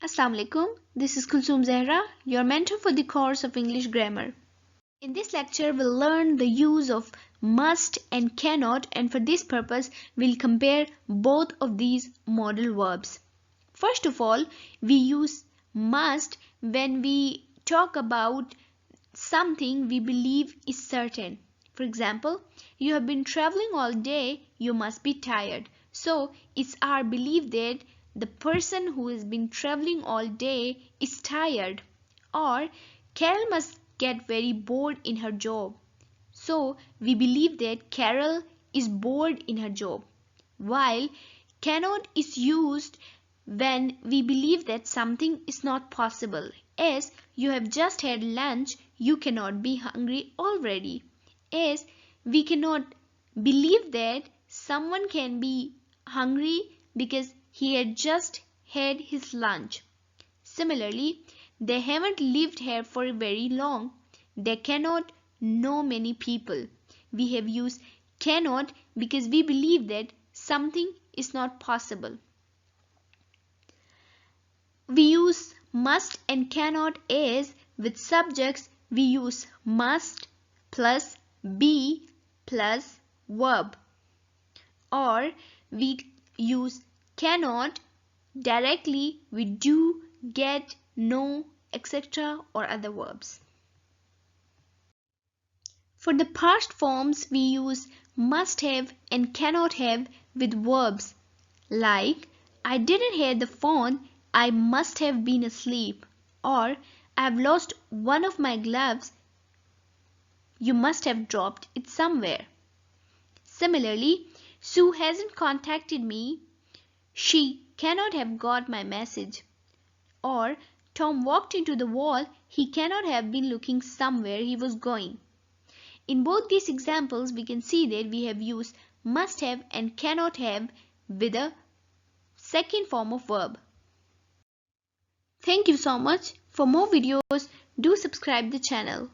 Assalamu alaikum. This is Kulsum Zehra, your mentor for the course of English Grammar. In this lecture, we'll learn the use of must and cannot, and for this purpose, we'll compare both of these modal verbs. First of all, we use must when we talk about something we believe is certain. For example, you have been traveling all day, you must be tired. So, it's our belief that the person who has been traveling all day is tired. Or, Carol must get very bored in her job. So, we believe that Carol is bored in her job. While cannot is used when we believe that something is not possible, as you have just had lunch, you cannot be hungry already, as we cannot believe that someone can be hungry because he had just had his lunch. Similarly, they haven't lived here for very long. They cannot know many people. We have used cannot because we believe that something is not possible. We use must and cannot as with subjects we use must plus be plus verb, or we use cannot directly with do, get, know, etc. or other verbs. For the past forms we use must have and cannot have with verbs like I didn't hear the phone, I must have been asleep, or I've lost one of my gloves, you must have dropped it somewhere. Similarly, Sue hasn't contacted me, she cannot have got my message. Or Tom walked into the wall, he cannot have been looking somewhere he was going. In both these examples, we can see that we have used must have and cannot have with a second form of verb. Thank you so much. For more videos, do subscribe the channel.